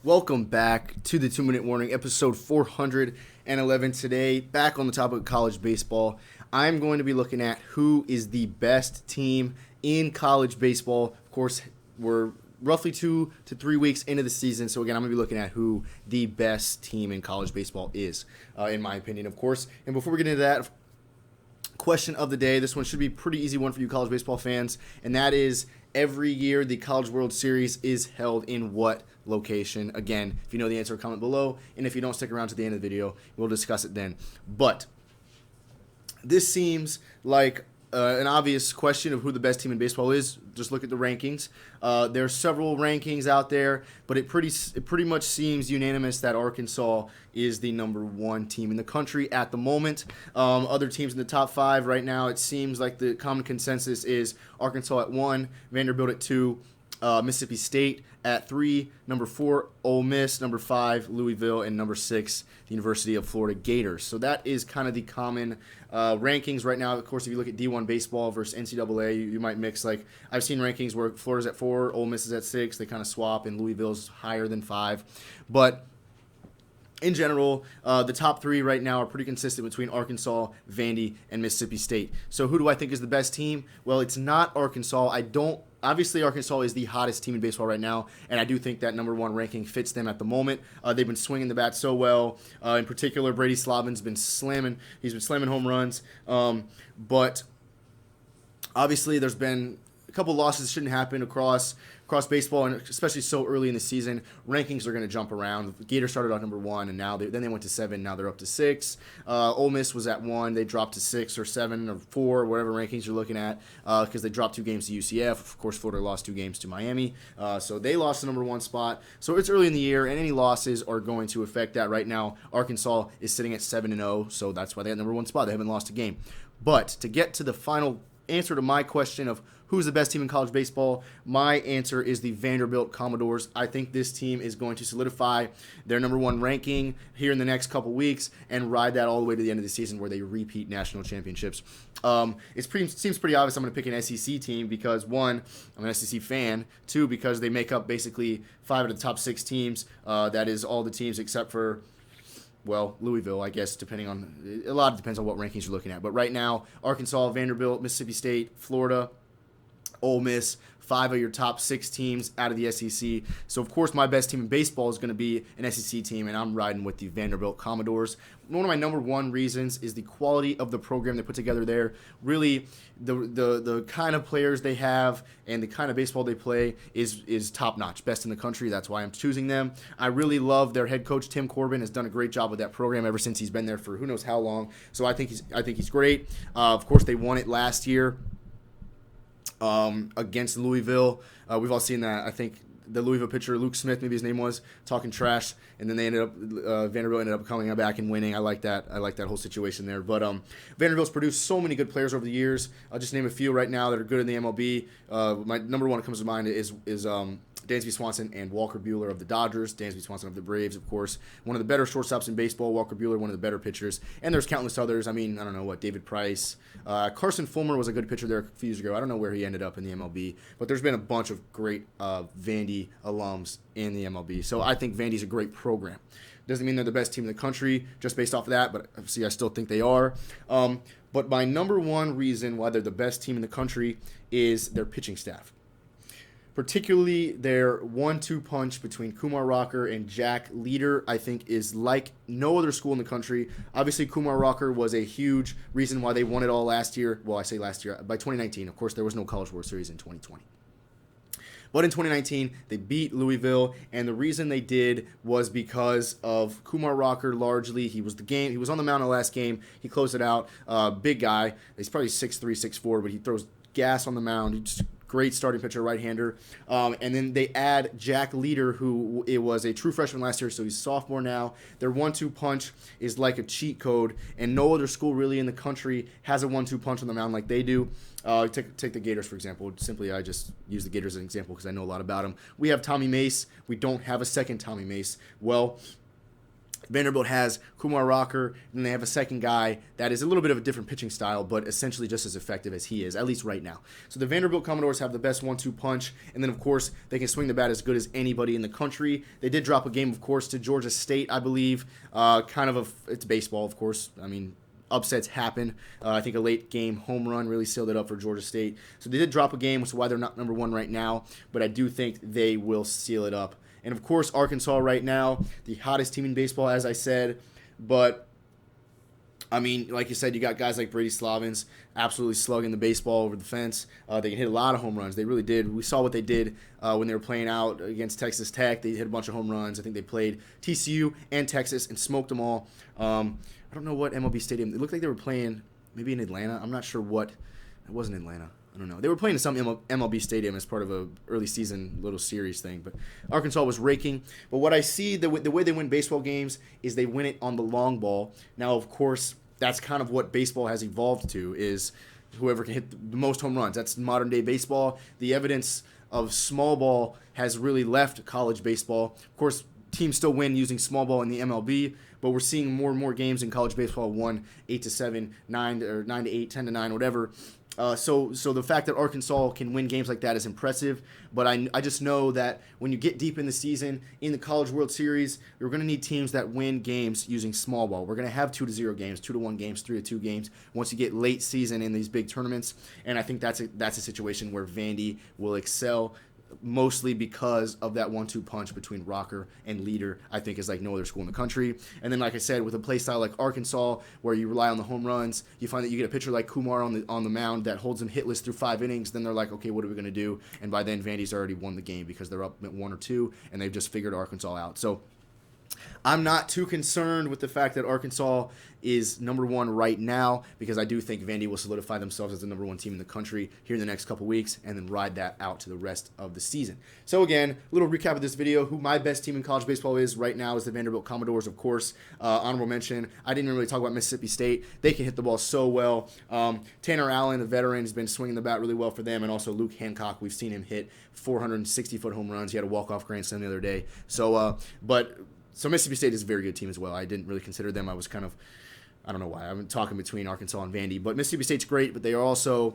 Welcome back to the 2-Minute Warning, episode 411 today. Back on the topic of college baseball, I'm going to be looking at who is the best team in college baseball. Of course, we're roughly 2 to 3 weeks into the season, so again, I'm going to be looking at who the best team in college baseball is, in my opinion, of course. And before we get into that, question of the day, this one should be a pretty easy one for you college baseball fans, and that is, every year the College World Series is held in what location? Again, if you know the answer, comment below, and if you don't, stick around to the end of the video. We'll discuss it then. But this seems like an obvious question of who the best team in baseball is. Just look at the rankings. There are several rankings out there, but it pretty much seems unanimous that Arkansas is the number one team in the country at the moment. Other teams in the top five right now, it seems like the common consensus is Arkansas at 1, Vanderbilt at 2, Mississippi State at 3, number 4, Ole Miss, number 5, Louisville, and number 6, the University of Florida Gators. So that is kind of the common rankings right now. Of course, if you look at D1 baseball versus NCAA, you might mix, like, I've seen rankings where Florida's at 4, Ole Miss is at 6, they kind of swap, and Louisville's higher than 5. But in general, the top 3 right now are pretty consistent between Arkansas, Vandy, and Mississippi State. So who do I think is the best team? Well, it's not Arkansas. Obviously, Arkansas is the hottest team in baseball right now, and I do think that number 1 ranking fits them at the moment. They've been swinging the bat so well. In particular, Brady Slavin's been slamming. He's been slamming home runs. But obviously, there's been a couple losses that shouldn't happen across baseball, and especially so early in the season. Rankings are going to jump around. The Gators started out number 1, and now then they went to 7. Now they're up to 6. Ole Miss was at 1. They dropped to 6 or 7 or 4, whatever rankings you're looking at, because they dropped 2 games to UCF. Of course, Florida lost 2 games to Miami, so they lost the number 1 spot. So it's early in the year, and any losses are going to affect that. Right now, Arkansas is sitting at 7-0, so that's why they got number 1 spot. They haven't lost a game. But to get to the final answer to my question of who's the best team in college baseball, my answer is the Vanderbilt Commodores. I think this team is going to solidify their number 1 ranking here in the next couple weeks and ride that all the way to the end of the season where they repeat national championships. Seems pretty obvious I'm going to pick an SEC team because, 1, I'm an SEC fan. 2, because they make up basically 5 of the top 6 teams. That is all the teams except for, well, Louisville, I guess, depends on what rankings you're looking at. But right now, Arkansas, Vanderbilt, Mississippi State, Florida, Ole Miss, 5 of your top 6 teams out of the SEC. So, of course, my best team in baseball is going to be an SEC team, and I'm riding with the Vanderbilt Commodores. One of my number 1 reasons is the quality of the program they put together there. Really, the kind of players they have and the kind of baseball they play is top-notch, best in the country. That's why I'm choosing them. I really love their head coach, Tim Corbin, has done a great job with that program ever since he's been there for who knows how long. So I think he's great. Of course, they won it last year against Louisville. We've all seen that. I think the Louisville pitcher, Luke Smith, maybe his name was, talking trash, and then Vanderbilt ended up coming back and winning. I like that whole situation there. But Vanderbilt's produced so many good players over the years. I'll just name a few right now that are good in the MLB. My number 1 that comes to mind is Dansby Swanson and Walker Buehler of the Dodgers. Dansby Swanson of the Braves, of course. One of the better shortstops in baseball. Walker Buehler, one of the better pitchers. And there's countless others. I mean, I don't know David Price. Carson Fulmer was a good pitcher there a few years ago. I don't know where he ended up in the MLB. But there's been a bunch of great Vandy alums in the MLB. So I think Vandy's a great program. Doesn't mean they're the best team in the country just based off of that, but obviously I still think they are. But my number 1 reason why they're the best team in the country is their pitching staff. Particularly their 1-2 punch between Kumar Rocker and Jack Leader, I think, is like no other school in the country. Obviously, Kumar Rocker was a huge reason why they won it all last year. Well, I say last year, by 2019. Of course, there was no College World Series in 2020. But in 2019, they beat Louisville, and the reason they did was because of Kumar Rocker largely. He was on the mound in the last game. He closed it out. Big guy. He's probably 6'3", 6'4", but he throws gas on the mound. He just great starting pitcher, right-hander. And then they add Jack Leader, who it was a true freshman last year, so he's a sophomore now. Their 1-2 punch is like a cheat code, and no other school really in the country has a 1-2 punch on the mound like they do. Take the Gators, for example. Simply, I just use the Gators as an example because I know a lot about them. We have Tommy Mace. We don't have a second Tommy Mace. Well, Vanderbilt has Kumar Rocker, and they have a second guy that is a little bit of a different pitching style, but essentially just as effective as he is, at least right now. So the Vanderbilt Commodores have the best 1-2 punch, and then, of course, they can swing the bat as good as anybody in the country. They did drop a game, of course, to Georgia State, I believe. It's baseball, of course. I mean, upsets happen. I think a late game home run really sealed it up for Georgia State. So they did drop a game, which is why they're not number one right now, but I do think they will seal it up. And, of course, Arkansas right now, the hottest team in baseball, as I said. But, I mean, like you said, you got guys like Brady Slavins absolutely slugging the baseball over the fence. They can hit a lot of home runs. They really did. We saw what they did when they were playing out against Texas Tech. They hit a bunch of home runs. I think they played TCU and Texas and smoked them all. I don't know what MLB stadium. It looked like they were playing maybe in Atlanta. I'm not sure what. It wasn't Atlanta. I don't know. They were playing in some MLB stadium as part of a early season little series thing. But Arkansas was raking. But what I see, the way they win baseball games is they win it on the long ball. Now, of course, that's kind of what baseball has evolved to, is whoever can hit the most home runs. That's modern day baseball. The evidence of small ball has really left college baseball. Of course, teams still win using small ball in the MLB, but we're seeing more and more games in college baseball won 8-7, 9-8, 10-9, whatever. So the fact that Arkansas can win games like that is impressive, but I just know that when you get deep in the season, in the College World Series, you're going to need teams that win games using small ball. We're going to have 2-0 games, 2-1 games, 3-2 games once you get late season in these big tournaments, and I think that's a situation where Vandy will excel, mostly because of that 1-2 punch between Rocker and Leader, I think is like no other school in the country. And then, like I said, with a play style like Arkansas, where you rely on the home runs, you find that you get a pitcher like Kumar on the mound that holds them hitless through 5 innings. Then they're like, okay, what are we going to do? And by then, Vandy's already won the game because they're up at 1 or 2, and they've just figured Arkansas out. So I'm not too concerned with the fact that Arkansas is number one right now, because I do think Vandy will solidify themselves as the number one team in the country here in the next couple weeks and then ride that out to the rest of the season. So again, a little recap of this video. Who my best team in college baseball is right now is the Vanderbilt Commodores, of course. Honorable mention, I didn't even really talk about Mississippi State. They can hit the ball so well. Tanner Allen, the veteran, has been swinging the bat really well for them, and also Luke Hancock. We've seen him hit 460-foot home runs. He had a walk-off grand slam the other day. So Mississippi State is a very good team as well. I didn't really consider them. I was kind of, I don't know why. I'm talking between Arkansas and Vandy. But Mississippi State's great, but they are also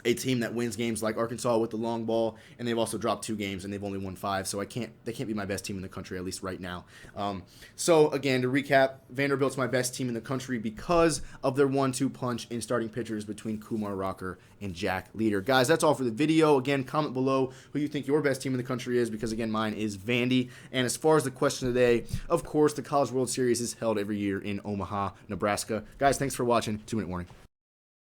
a team that wins games like Arkansas with the long ball, and they've also dropped 2 games, and they've only won 5. So they can't be my best team in the country, at least right now. So again, to recap, Vanderbilt's my best team in the country because of their 1-2 punch in starting pitchers between Kumar Rocker and Jack Leader. Guys, that's all for the video. Again, comment below who you think your best team in the country is, because again, mine is Vandy. And as far as the question today, of course, the College World Series is held every year in Omaha, Nebraska. Guys, thanks for watching. 2-minute warning.